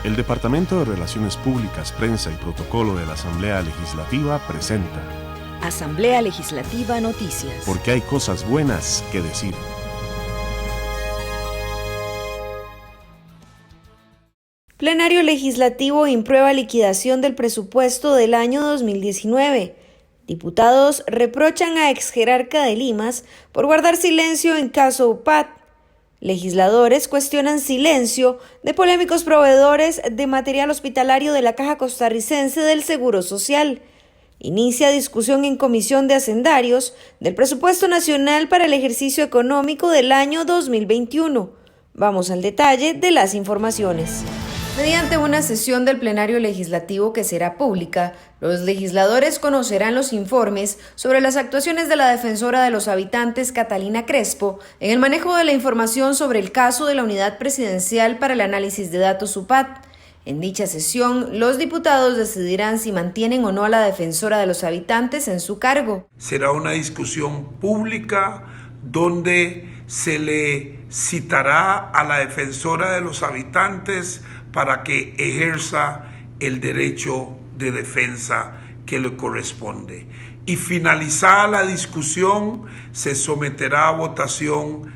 El Departamento de Relaciones Públicas, Prensa y Protocolo de la Asamblea Legislativa presenta Asamblea Legislativa Noticias. Porque hay cosas buenas que decir. Plenario Legislativo imprueba liquidación del presupuesto del año 2019. Diputados reprochan a exjerarca de Limas por guardar silencio en caso UPAD. Legisladores cuestionan silencio de polémicos proveedores de material hospitalario de la Caja Costarricense del Seguro Social. Inicia discusión en Comisión de Hacendarios del presupuesto nacional para el ejercicio económico del año 2021. Vamos al detalle de las informaciones. Mediante una sesión del plenario legislativo que será pública, los legisladores conocerán los informes sobre las actuaciones de la defensora de los habitantes, Catalina Crespo, en el manejo de la información sobre el caso de la Unidad Presidencial para el Análisis de Datos UPAD. En dicha sesión, los diputados decidirán si mantienen o no a la defensora de los habitantes en su cargo. Será una discusión pública donde se le citará a la defensora de los habitantes para que ejerza el derecho de defensa que le corresponde. Y finalizada la discusión, se someterá a votación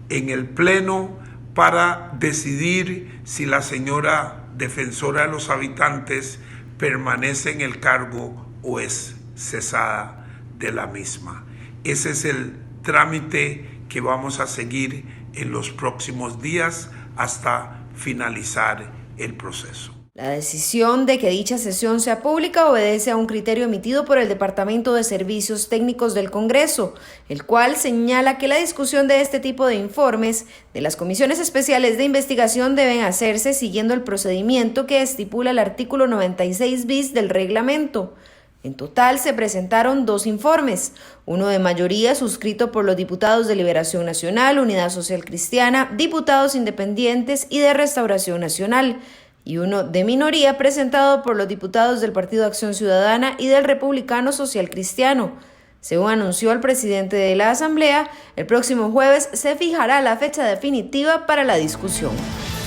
en el Pleno para decidir si la señora defensora de los habitantes permanece en el cargo o es cesada de la misma. Ese es el trámite que vamos a seguir en los próximos días hasta finalizar el proceso. La decisión de que dicha sesión sea pública obedece a un criterio emitido por el Departamento de Servicios Técnicos del Congreso, el cual señala que la discusión de este tipo de informes de las comisiones especiales de investigación deben hacerse siguiendo el procedimiento que estipula el artículo 96 bis del reglamento. En total se presentaron 2 informes, uno de mayoría suscrito por los diputados de Liberación Nacional, Unidad Social Cristiana, diputados independientes y de Restauración Nacional, y uno de minoría presentado por los diputados del Partido Acción Ciudadana y del Republicano Social Cristiano. Según anunció el presidente de la Asamblea, el próximo jueves se fijará la fecha definitiva para la discusión.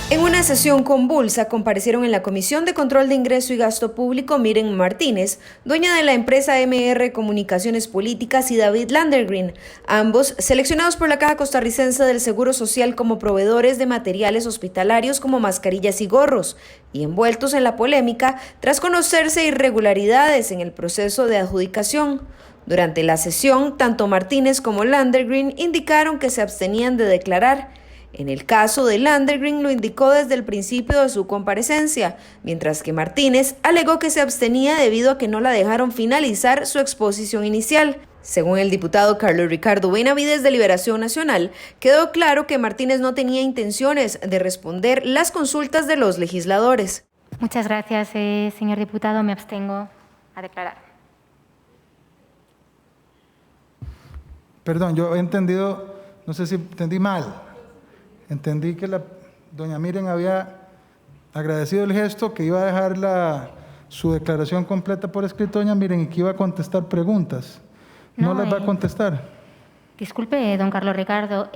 En una sesión convulsa comparecieron en la Comisión de Control de Ingreso y Gasto Público Miren Martínez, dueña de la empresa MR Comunicaciones Políticas, y David Landergreen, ambos seleccionados por la Caja Costarricense del Seguro Social como proveedores de materiales hospitalarios como mascarillas y gorros, y envueltos en la polémica tras conocerse irregularidades en el proceso de adjudicación. Durante la sesión, tanto Martínez como Landergreen indicaron que se abstenían de declarar. En el caso de Landergreen lo indicó desde el principio de su comparecencia, mientras que Martínez alegó que se abstenía debido a que no la dejaron finalizar su exposición inicial. Según el diputado Carlos Ricardo Benavides de Liberación Nacional, quedó claro que Martínez no tenía intenciones de responder las consultas de los legisladores. Muchas gracias, señor diputado. Me abstengo a declarar. Perdón, yo he entendido, no sé si entendí mal. Entendí que doña Miren había agradecido el gesto, que iba a dejar su declaración completa por escrito, doña Miren, y que iba a contestar preguntas. ¿No las va a contestar? Disculpe, don Carlos Ricardo,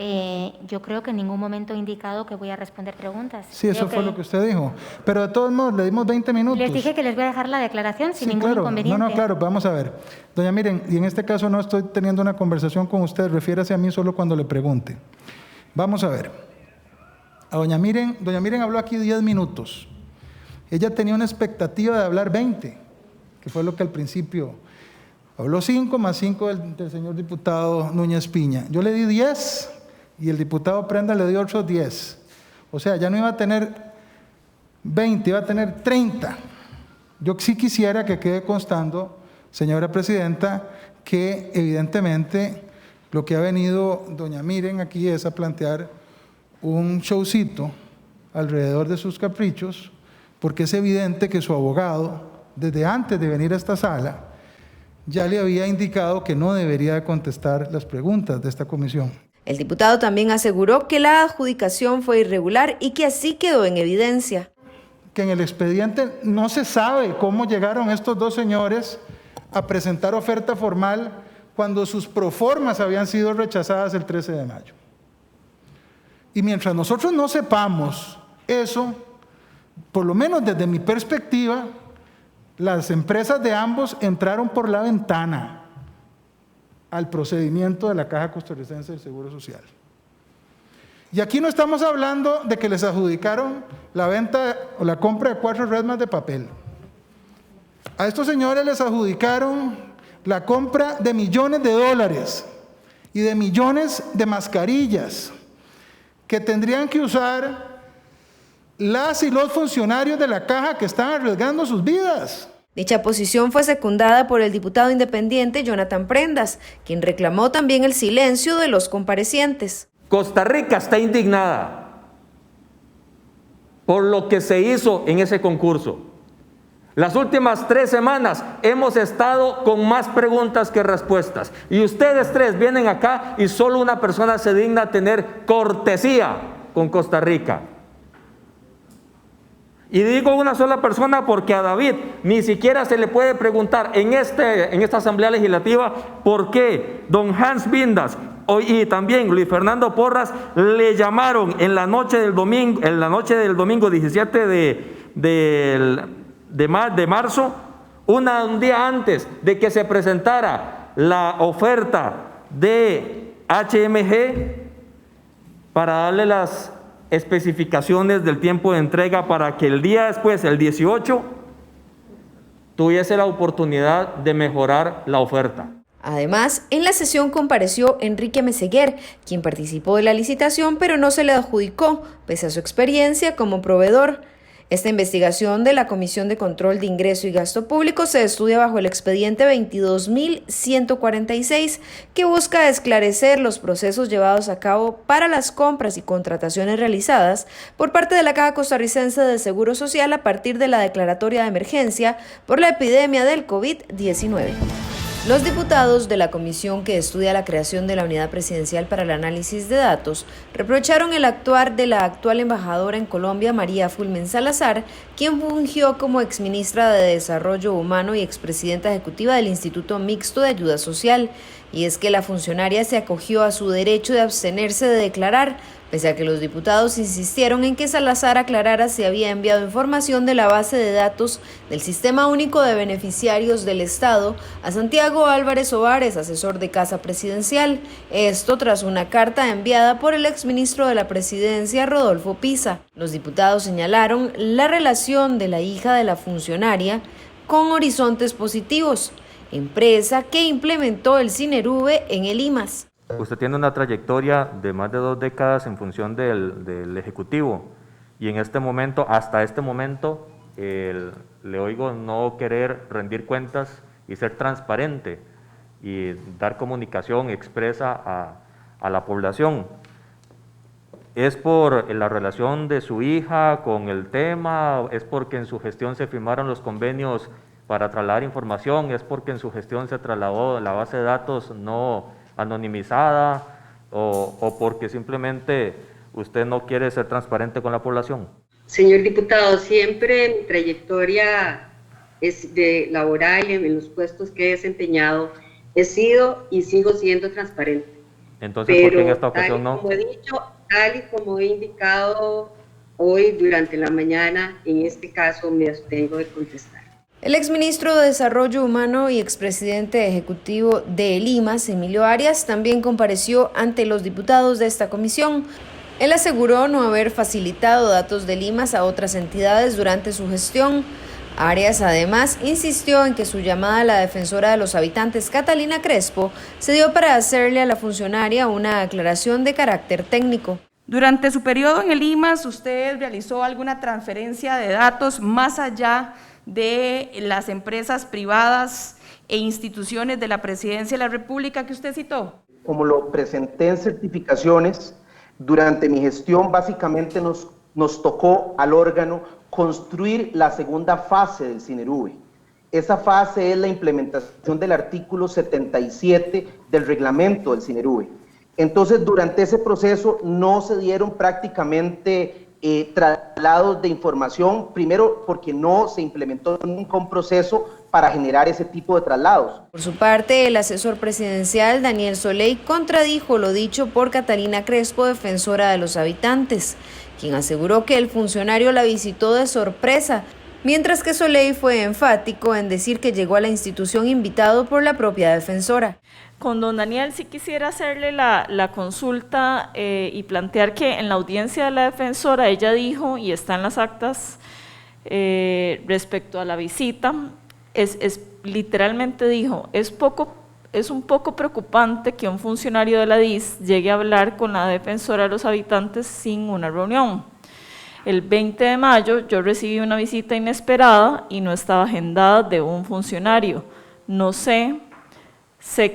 yo creo que en ningún momento he indicado que voy a responder preguntas. Sí, eso fue lo que usted dijo. Pero de todos modos, le dimos 20 minutos. Les dije que les voy a dejar la declaración sin ningún inconveniente. No, claro, vamos a ver. Doña Miren, y en este caso no estoy teniendo una conversación con usted, refiérase a mí solo cuando le pregunte. Vamos a ver. A doña Miren habló aquí 10 minutos. Ella tenía una expectativa de hablar 20, que fue lo que al principio habló. 5 más 5 del señor diputado Núñez Piña. Yo le di 10 y el diputado Prenda le dio otros 10. O sea, ya no iba a tener 20, iba a tener 30. Yo sí quisiera que quede constando, señora presidenta, que evidentemente lo que ha venido doña Miren aquí es a plantear un showcito alrededor de sus caprichos, porque es evidente que su abogado, desde antes de venir a esta sala, ya le había indicado que no debería de contestar las preguntas de esta comisión. El diputado también aseguró que la adjudicación fue irregular y que así quedó en evidencia. Que en el expediente no se sabe cómo llegaron estos 2 señores a presentar oferta formal cuando sus proformas habían sido rechazadas el 13 de mayo. Y mientras nosotros no sepamos eso, por lo menos desde mi perspectiva, las empresas de ambos entraron por la ventana al procedimiento de la Caja Costarricense del Seguro Social. Y aquí no estamos hablando de que les adjudicaron la venta o la compra de 4 resmas de papel. A estos señores les adjudicaron la compra de millones de dólares y de millones de mascarillas que tendrían que usar las y los funcionarios de la Caja que están arriesgando sus vidas. Dicha posición fue secundada por el diputado independiente Jonathan Prendas, quien reclamó también el silencio de los comparecientes. Costa Rica está indignada por lo que se hizo en ese concurso. Las últimas 3 semanas hemos estado con más preguntas que respuestas. Y ustedes 3 vienen acá y solo una persona se digna a tener cortesía con Costa Rica. Y digo una sola persona porque a David ni siquiera se le puede preguntar en esta Asamblea Legislativa por qué don Hans Vindas y también Luis Fernando Porras le llamaron en la noche del domingo 17 de marzo, un día antes de que se presentara la oferta de HMG, para darle las especificaciones del tiempo de entrega para que el día después, el 18, tuviese la oportunidad de mejorar la oferta. Además, en la sesión compareció Enrique Meseguer, quien participó de la licitación pero no se le adjudicó, pese a su experiencia como proveedor. Esta investigación de la Comisión de Control de Ingreso y Gasto Público se estudia bajo el expediente 22.146, que busca esclarecer los procesos llevados a cabo para las compras y contrataciones realizadas por parte de la Caja Costarricense de Seguro Social a partir de la declaratoria de emergencia por la epidemia del COVID-19. Los diputados de la comisión que estudia la creación de la Unidad Presidencial para el Análisis de Datos reprocharon el actuar de la actual embajadora en Colombia, María Fulmen Salazar, quien fungió como exministra de Desarrollo Humano y expresidenta ejecutiva del Instituto Mixto de Ayuda Social. Y es que la funcionaria se acogió a su derecho de abstenerse de declarar, pese a que los diputados insistieron en que Salazar aclarara si había enviado información de la base de datos del Sistema Único de Beneficiarios del Estado a Santiago Álvarez Ovares, asesor de Casa Presidencial. Esto tras una carta enviada por el exministro de la Presidencia, Rodolfo Pisa. Los diputados señalaron la relación de la hija de la funcionaria con Horizontes Positivos, empresa que implementó el Cinerube en el IMAS. Usted tiene una trayectoria de más de 2 décadas en función del Ejecutivo y en este momento, hasta este momento, le oigo no querer rendir cuentas y ser transparente y dar comunicación expresa a la población. ¿Es por la relación de su hija con el tema? ¿Es porque en su gestión se firmaron los convenios para trasladar información? ¿Es porque en su gestión se trasladó la base de datos no anonimizada? ¿O porque simplemente usted no quiere ser transparente con la población? Señor diputado, siempre en mi trayectoria laboral, en los puestos que he desempeñado, he sido y sigo siendo transparente. Entonces, ¿por qué en esta ocasión no? Como he dicho, tal y como he indicado hoy durante la mañana, en este caso me abstengo de contestar. El exministro de Desarrollo Humano y expresidente ejecutivo de IMAS, Emilio Arias, también compareció ante los diputados de esta comisión. Él aseguró no haber facilitado datos del IMAS a otras entidades durante su gestión. Arias además insistió en que su llamada a la defensora de los habitantes, Catalina Crespo, se dio para hacerle a la funcionaria una aclaración de carácter técnico. Durante su periodo en el IMAS, ¿usted realizó alguna transferencia de datos más allá de las empresas privadas e instituciones de la Presidencia de la República que usted citó? Como lo presenté en certificaciones, durante mi gestión básicamente nos tocó al órgano construir la segunda fase del Cinerube. Esa fase es la implementación del artículo 77 del reglamento del Cinerube. Entonces, durante ese proceso no se dieron prácticamente traslados de información, primero porque no se implementó nunca un proceso para generar ese tipo de traslados. Por su parte, el asesor presidencial Daniel Soley contradijo lo dicho por Catalina Crespo, defensora de los habitantes, quien aseguró que el funcionario la visitó de sorpresa, mientras que Soley fue enfático en decir que llegó a la institución invitado por la propia defensora. Con don Daniel sí quisiera hacerle la consulta y plantear que en la audiencia de la defensora ella dijo, y está en las actas respecto a la visita, literalmente dijo, es un poco preocupante que un funcionario de la DIS llegue a hablar con la defensora de los habitantes sin una reunión. El 20 de mayo yo recibí una visita inesperada y no estaba agendada de un funcionario. No sé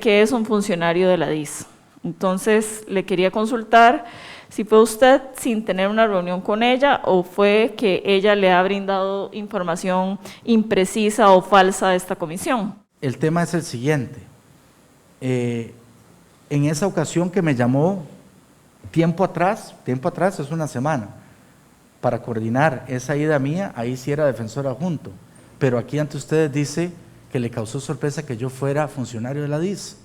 que es un funcionario de la DIS. Entonces le quería consultar si fue usted sin tener una reunión con ella o fue que ella le ha brindado información imprecisa o falsa a esta comisión. El tema es el siguiente. En esa ocasión que me llamó tiempo atrás es una semana, para coordinar esa ida mía, ahí sí era defensor adjunto, pero aquí ante ustedes dice que le causó sorpresa que yo fuera funcionario de la DIS.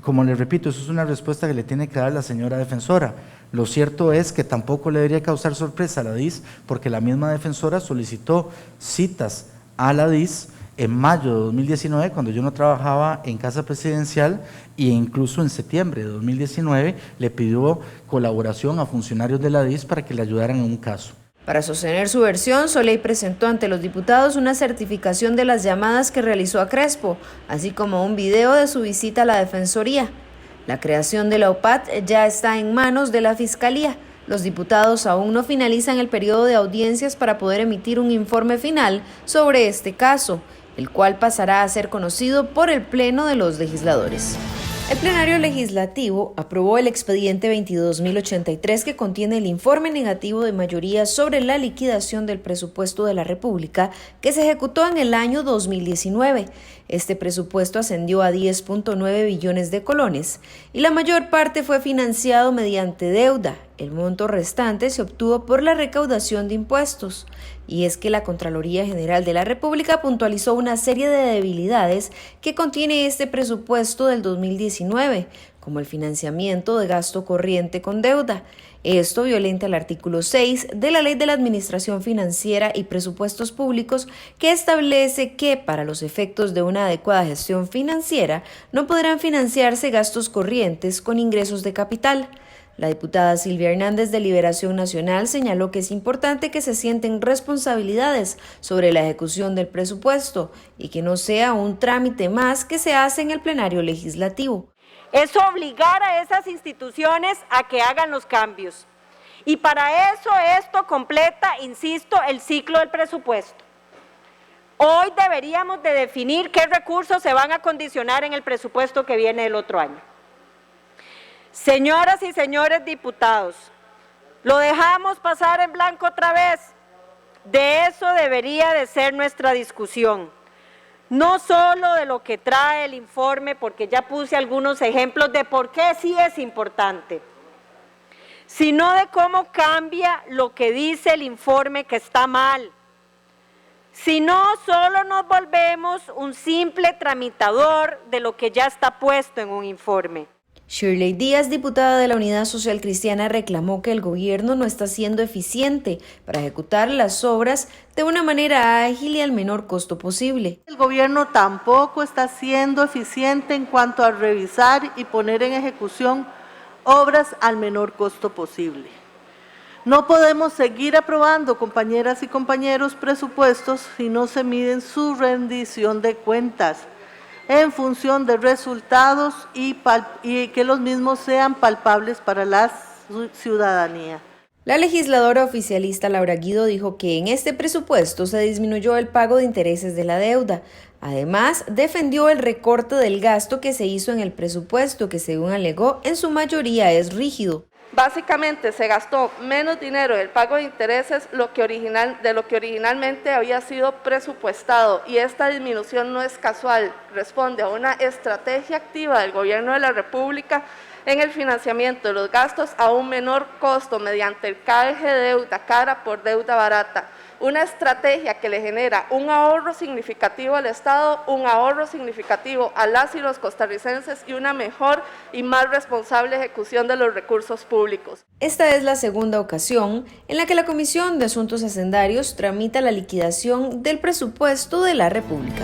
Como les repito, eso es una respuesta que le tiene que dar la señora defensora. Lo cierto es que tampoco le debería causar sorpresa a la DIS, porque la misma defensora solicitó citas a la DIS en mayo de 2019, cuando yo no trabajaba en Casa Presidencial, e incluso en septiembre de 2019 le pidió colaboración a funcionarios de la DIS para que le ayudaran en un caso. Para sostener su versión, Soley presentó ante los diputados una certificación de las llamadas que realizó a Crespo, así como un video de su visita a la Defensoría. La creación de la OPAT ya está en manos de la Fiscalía. Los diputados aún no finalizan el periodo de audiencias para poder emitir un informe final sobre este caso, el cual pasará a ser conocido por el Pleno de los Legisladores. El plenario legislativo aprobó el expediente 22.083 que contiene el informe negativo de mayoría sobre la liquidación del presupuesto de la República que se ejecutó en el año 2019. Este presupuesto ascendió a 10.9 billones de colones y la mayor parte fue financiado mediante deuda. El monto restante se obtuvo por la recaudación de impuestos. Y es que la Contraloría General de la República puntualizó una serie de debilidades que contiene este presupuesto del 2019, como el financiamiento de gasto corriente con deuda. Esto violenta el artículo 6 de la Ley de la Administración Financiera y Presupuestos Públicos, que establece que, para los efectos de una adecuada gestión financiera, no podrán financiarse gastos corrientes con ingresos de capital. La diputada Silvia Hernández de Liberación Nacional señaló que es importante que se sienten responsabilidades sobre la ejecución del presupuesto y que no sea un trámite más que se hace en el plenario legislativo. Es obligar a esas instituciones a que hagan los cambios. Y para eso esto completa, insisto, el ciclo del presupuesto. Hoy deberíamos de definir qué recursos se van a condicionar en el presupuesto que viene el otro año. Señoras y señores diputados, lo dejamos pasar en blanco otra vez. De eso debería de ser nuestra discusión. No solo de lo que trae el informe, porque ya puse algunos ejemplos de por qué sí es importante, sino de cómo cambia lo que dice el informe que está mal. Si no, solo nos volvemos un simple tramitador de lo que ya está puesto en un informe. Shirley Díaz, diputada de la Unidad Social Cristiana, reclamó que el gobierno no está siendo eficiente para ejecutar las obras de una manera ágil y al menor costo posible. El gobierno tampoco está siendo eficiente en cuanto a revisar y poner en ejecución obras al menor costo posible. No podemos seguir aprobando, compañeras y compañeros, presupuestos si no se miden su rendición de cuentas en función de resultados y que los mismos sean palpables para la ciudadanía. La legisladora oficialista Laura Guido dijo que en este presupuesto se disminuyó el pago de intereses de la deuda. Además, defendió el recorte del gasto que se hizo en el presupuesto, que según alegó, en su mayoría es rígido. Básicamente se gastó menos dinero del pago de intereses de lo que originalmente había sido presupuestado, y esta disminución no es casual, responde a una estrategia activa del Gobierno de la República en el financiamiento de los gastos a un menor costo mediante el canje de deuda cara por deuda barata, una estrategia que le genera un ahorro significativo al Estado, un ahorro significativo a las y los costarricenses y una mejor y más responsable ejecución de los recursos públicos. Esta es la segunda ocasión en la que la Comisión de Asuntos Hacendarios tramita la liquidación del presupuesto de la República.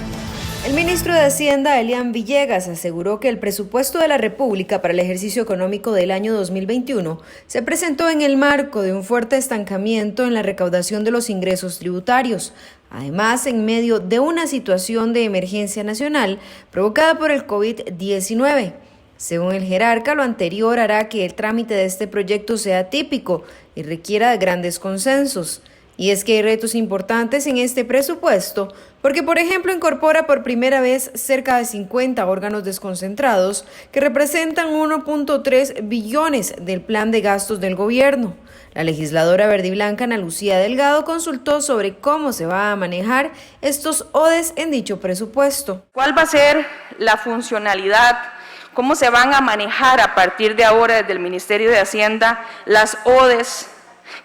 El ministro de Hacienda, Elian Villegas, aseguró que el presupuesto de la República para el ejercicio económico del año 2021 se presentó en el marco de un fuerte estancamiento en la recaudación de los ingresos tributarios, además en medio de una situación de emergencia nacional provocada por el COVID-19. Según el jerarca, lo anterior hará que el trámite de este proyecto sea típico y requiera de grandes consensos. Y es que hay retos importantes en este presupuesto, porque por ejemplo incorpora por primera vez cerca de 50 órganos desconcentrados que representan 1.3 billones del plan de gastos del gobierno. La legisladora verdiblanca Ana Lucía Delgado consultó sobre cómo se va a manejar estos ODES en dicho presupuesto. ¿Cuál va a ser la funcionalidad? ¿Cómo se van a manejar a partir de ahora desde el Ministerio de Hacienda las ODES?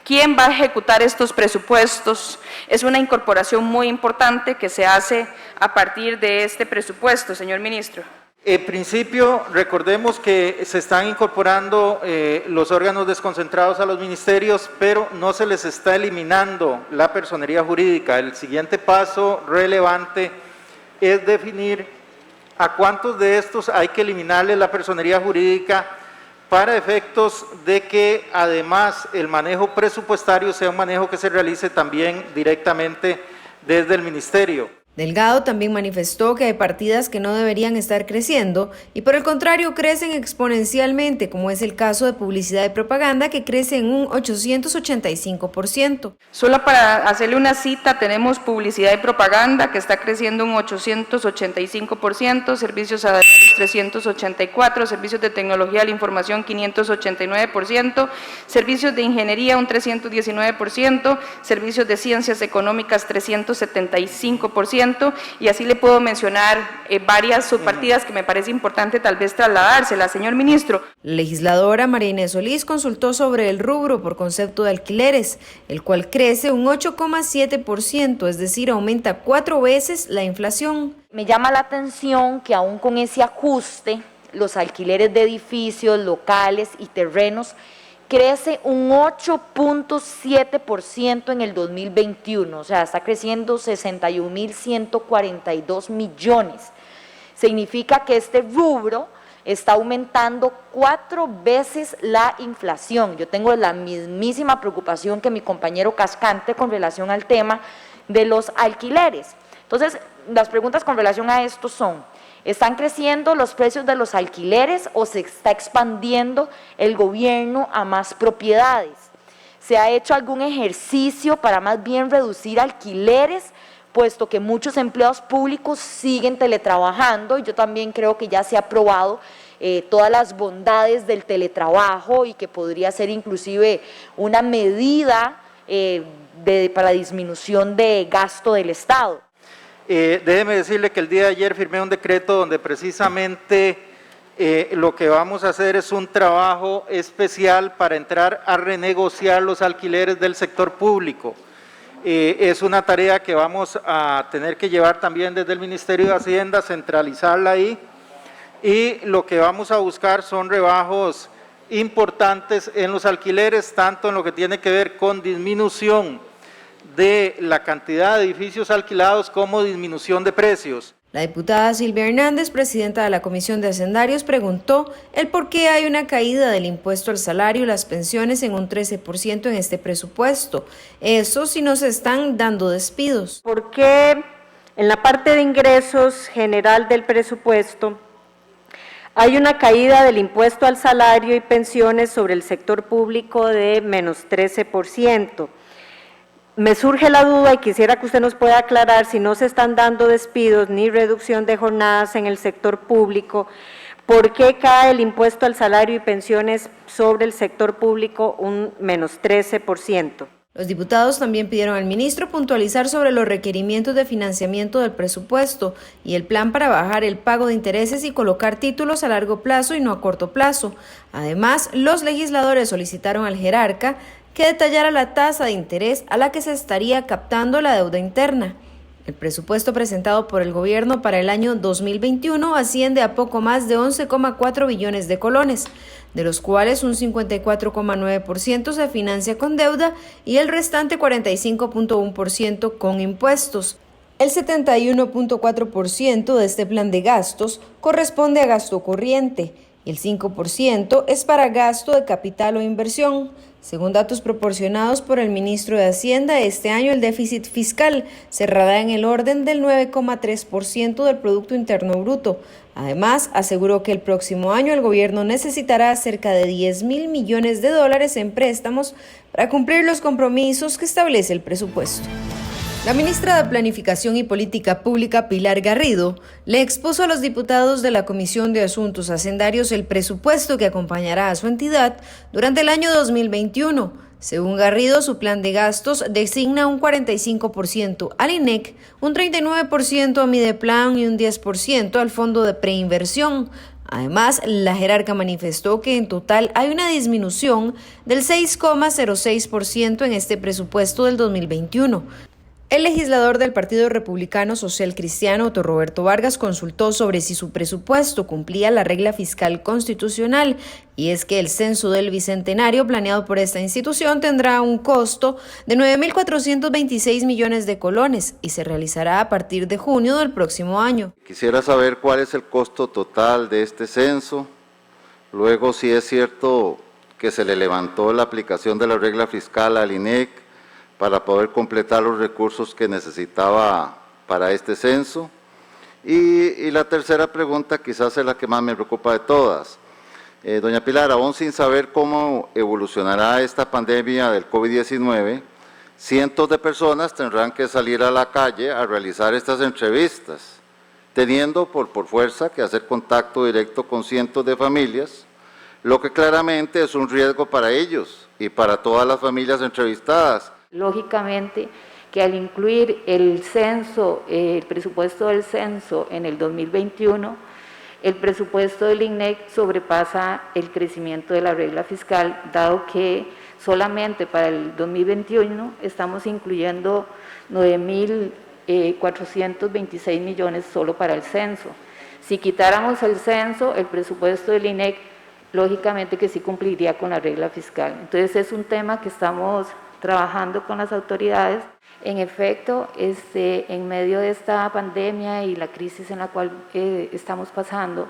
¿Quién va a ejecutar estos presupuestos? Es una incorporación muy importante que se hace a partir de este presupuesto, señor ministro. En principio, recordemos que se están incorporando los órganos desconcentrados a los ministerios, pero no se les está eliminando la personería jurídica. El siguiente paso relevante es definir a cuántos de estos hay que eliminarle la personería jurídica para efectos de que además el manejo presupuestario sea un manejo que se realice también directamente desde el ministerio. Delgado también manifestó que hay partidas que no deberían estar creciendo y por el contrario crecen exponencialmente, como es el caso de publicidad y propaganda que crece en un 885%. Solo para hacerle una cita, tenemos publicidad y propaganda que está creciendo un 885%, servicios aduanales 384%, servicios de tecnología de la información 589%, servicios de ingeniería un 319%, servicios de ciencias económicas 375%, y así le puedo mencionar varias subpartidas que me parece importante tal vez trasladárselas, señor ministro. La legisladora María Inés Solís consultó sobre el rubro por concepto de alquileres, el cual crece un 8,7%, es decir, aumenta 4 veces la inflación. Me llama la atención que aún con ese ajuste, los alquileres de edificios, locales y terrenos crece un 8.7% en el 2021, o sea, está creciendo 61.142 millones. Significa que este rubro está aumentando 4 veces la inflación. Yo tengo la mismísima preocupación que mi compañero Cascante con relación al tema de los alquileres. Entonces, las preguntas con relación a esto son: ¿están creciendo los precios de los alquileres o se está expandiendo el gobierno a más propiedades? ¿Se ha hecho algún ejercicio para más bien reducir alquileres, puesto que muchos empleados públicos siguen teletrabajando? Yo también creo que ya se ha probado todas las bondades del teletrabajo y que podría ser inclusive una medida para disminución de gasto del Estado. Déjeme decirle que el día de ayer firmé un decreto donde precisamente lo que vamos a hacer es un trabajo especial para entrar a renegociar los alquileres del sector público. Es una tarea que vamos a tener que llevar también desde el Ministerio de Hacienda, centralizarla ahí, y lo que vamos a buscar son rebajos importantes en los alquileres, tanto en lo que tiene que ver con disminución de la cantidad de edificios alquilados como disminución de precios. La diputada Silvia Hernández, presidenta de la Comisión de Hacendarios, preguntó el por qué hay una caída del impuesto al salario y las pensiones en un 13% en este presupuesto. Eso si no se están dando despidos. ¿Por qué en la parte de ingresos general del presupuesto hay una caída del impuesto al salario y pensiones sobre el sector público de menos 13%? Me surge la duda y quisiera que usted nos pueda aclarar si no se están dando despidos ni reducción de jornadas en el sector público, ¿por qué cae el impuesto al salario y pensiones sobre el sector público un menos 13%? Los diputados también pidieron al ministro puntualizar sobre los requerimientos de financiamiento del presupuesto y el plan para bajar el pago de intereses y colocar títulos a largo plazo y no a corto plazo. Además, los legisladores solicitaron al jerarca que detallara la tasa de interés a la que se estaría captando la deuda interna. El presupuesto presentado por el gobierno para el año 2021 asciende a poco más de 11,4 billones de colones, de los cuales un 54,9% se financia con deuda y el restante 45,1% con impuestos. El 71,4% de este plan de gastos corresponde a gasto corriente y el 5% es para gasto de capital o inversión. Según datos proporcionados por el ministro de Hacienda, este año el déficit fiscal cerrará en el orden del 9,3% del Producto Interno Bruto. Además, aseguró que el próximo año el gobierno necesitará cerca de 10.000 millones de dólares en préstamos para cumplir los compromisos que establece el presupuesto. La ministra de Planificación y Política Pública, Pilar Garrido, le expuso a los diputados de la Comisión de Asuntos Hacendarios el presupuesto que acompañará a su entidad durante el año 2021. Según Garrido, su plan de gastos designa un 45% al INEC, un 39% a Mideplan y un 10% al Fondo de Preinversión. Además, la jerarca manifestó que en total hay una disminución del 6,06% en este presupuesto del 2021. El legislador del Partido Republicano Social Cristiano, Otto Roberto Vargas, consultó sobre si su presupuesto cumplía la regla fiscal constitucional, y es que el censo del Bicentenario planeado por esta institución tendrá un costo de 9.426 millones de colones y se realizará a partir de junio del próximo año. Quisiera saber cuál es el costo total de este censo, luego si es cierto que se le levantó la aplicación de la regla fiscal al INEC, para poder completar los recursos que necesitaba para este censo. Y la tercera pregunta quizás es la que más me preocupa de todas. Doña Pilar, aún sin saber cómo evolucionará esta pandemia del COVID-19, cientos de personas tendrán que salir a la calle a realizar estas entrevistas, teniendo por fuerza que hacer contacto directo con cientos de familias, lo que claramente es un riesgo para ellos y para todas las familias entrevistadas. Lógicamente que al incluir el censo, el presupuesto del censo en el 2021, el presupuesto del INEC sobrepasa el crecimiento de la regla fiscal, dado que solamente para el 2021 estamos incluyendo 9.426 millones solo para el censo. Si quitáramos el censo, el presupuesto del INEC, lógicamente que sí cumpliría con la regla fiscal. Entonces es un tema que estamos trabajando con las autoridades. En efecto, en medio de esta pandemia y la crisis en la cual estamos pasando,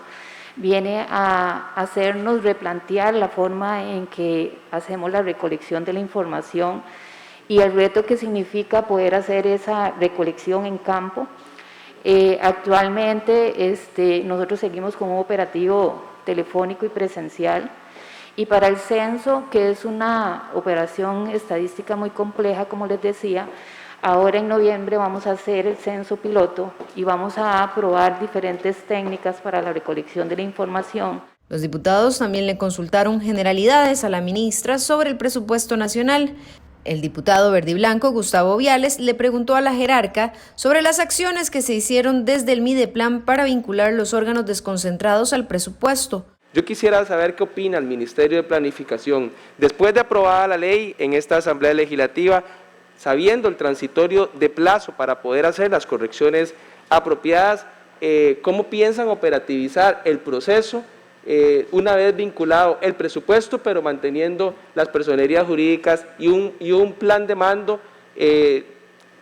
viene a hacernos replantear la forma en que hacemos la recolección de la información y el reto que significa poder hacer esa recolección en campo. Actualmente nosotros seguimos con un operativo telefónico y presencial. Y para el censo, que es una operación estadística muy compleja, como les decía, ahora en noviembre vamos a hacer el censo piloto y vamos a probar diferentes técnicas para la recolección de la información. Los diputados también le consultaron generalidades a la ministra sobre el presupuesto nacional. El diputado verdiblanco Gustavo Viales le preguntó a la jerarca sobre las acciones que se hicieron desde el Mideplan para vincular los órganos desconcentrados al presupuesto. Yo quisiera saber qué opina el Ministerio de Planificación, después de aprobada la ley en esta Asamblea Legislativa, sabiendo el transitorio de plazo para poder hacer las correcciones apropiadas, ¿cómo piensan operativizar el proceso una vez vinculado el presupuesto, pero manteniendo las personerías jurídicas y un plan de mando que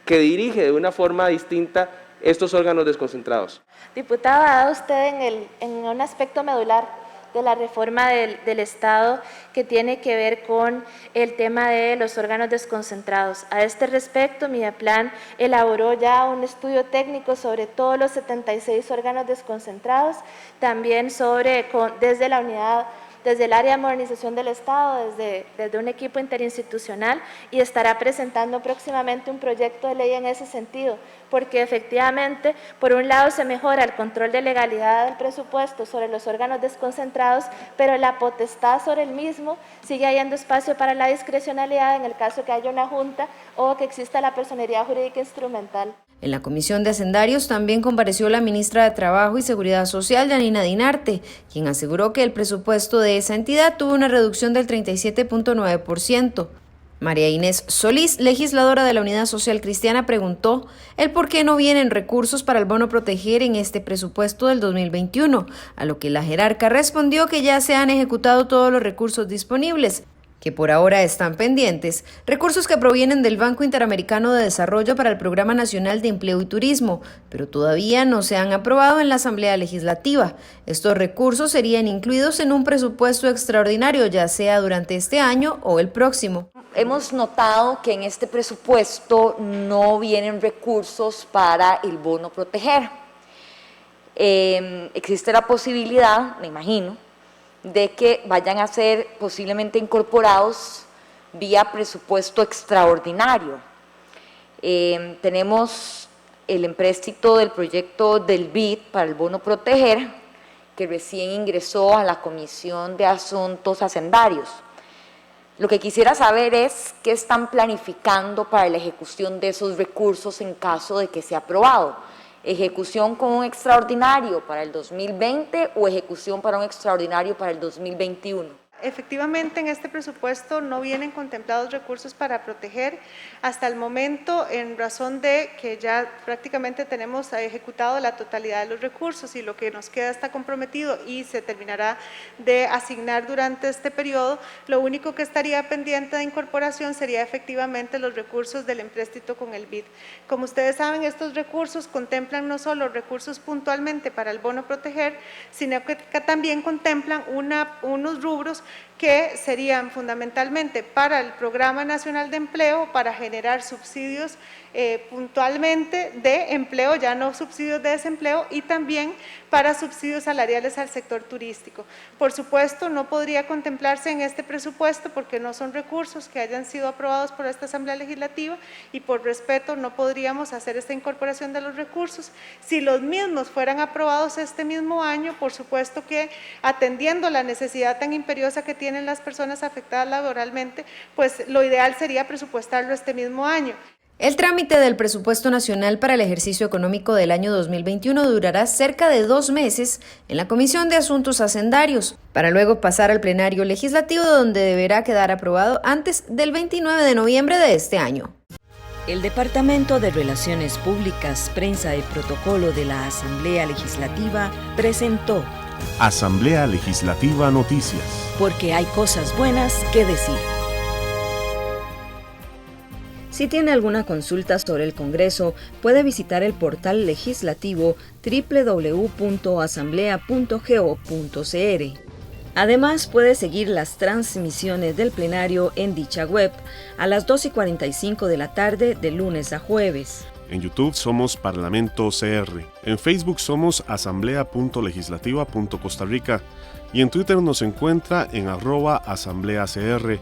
dirige de una forma distinta estos órganos desconcentrados? Diputado, ha dado usted en un aspecto medular de la reforma del Estado que tiene que ver con el tema de los órganos desconcentrados. A este respecto, Mideplan elaboró ya un estudio técnico sobre todos los 76 órganos desconcentrados, también desde la unidad, desde el área de modernización del Estado, desde un equipo interinstitucional, y estará presentando próximamente un proyecto de ley en ese sentido, porque efectivamente, por un lado se mejora el control de legalidad del presupuesto sobre los órganos desconcentrados, pero la potestad sobre el mismo sigue habiendo espacio para la discrecionalidad en el caso que haya una junta o que exista la personería jurídica instrumental. En la Comisión de Hacendarios también compareció la ministra de Trabajo y Seguridad Social, Yanina Dinarte, quien aseguró que el presupuesto de esa entidad tuvo una reducción del 37,9%. María Inés Solís, legisladora de la Unidad Social Cristiana, preguntó el por qué no vienen recursos para el bono proteger en este presupuesto del 2021, a lo que la jerarca respondió que ya se han ejecutado todos los recursos disponibles, que por ahora están pendientes, recursos que provienen del Banco Interamericano de Desarrollo para el Programa Nacional de Empleo y Turismo, pero todavía no se han aprobado en la Asamblea Legislativa. Estos recursos serían incluidos en un presupuesto extraordinario, ya sea durante este año o el próximo. Hemos notado que en este presupuesto no vienen recursos para el bono proteger. Existe la posibilidad, me imagino, de que vayan a ser posiblemente incorporados vía presupuesto extraordinario. Tenemos el empréstito del proyecto del BID para el bono proteger, que recién ingresó a la Comisión de Asuntos Hacendarios. Lo que quisiera saber es qué están planificando para la ejecución de esos recursos en caso de que sea aprobado. ¿Ejecución con un extraordinario para el 2020 o ejecución para un extraordinario para el 2021? Efectivamente, en este presupuesto no vienen contemplados recursos para proteger hasta el momento, en razón de que ya prácticamente tenemos ejecutado la totalidad de los recursos y lo que nos queda está comprometido y se terminará de asignar durante este periodo. Lo único que estaría pendiente de incorporación sería efectivamente los recursos del empréstito con el BID. Como ustedes saben, estos recursos contemplan no solo recursos puntualmente para el bono proteger, sino que también contemplan unos rubros que serían fundamentalmente para el Programa Nacional de Empleo, para generar subsidios puntualmente de empleo, ya no subsidios de desempleo, y también para subsidios salariales al sector turístico. Por supuesto, no podría contemplarse en este presupuesto porque no son recursos que hayan sido aprobados por esta Asamblea Legislativa y por respeto no podríamos hacer esta incorporación de los recursos. Si los mismos fueran aprobados este mismo año, por supuesto que atendiendo la necesidad tan imperiosa que tienen las personas afectadas laboralmente, pues lo ideal sería presupuestarlo este mismo año. El trámite del presupuesto nacional para el ejercicio económico del año 2021 durará cerca de 2 meses en la Comisión de Asuntos Hacendarios, para luego pasar al plenario legislativo, donde deberá quedar aprobado antes del 29 de noviembre de este año. El Departamento de Relaciones Públicas, Prensa y Protocolo de la Asamblea Legislativa presentó Asamblea Legislativa Noticias. Porque hay cosas buenas que decir. Si tiene alguna consulta sobre el Congreso, puede visitar el portal legislativo www.asamblea.go.cr. Además, puede seguir las transmisiones del plenario en dicha web a las 2:45 de la tarde de lunes a jueves. En YouTube somos Parlamento CR, en Facebook somos asamblea.legislativa.costarrica y en Twitter nos encuentra en @asambleacr.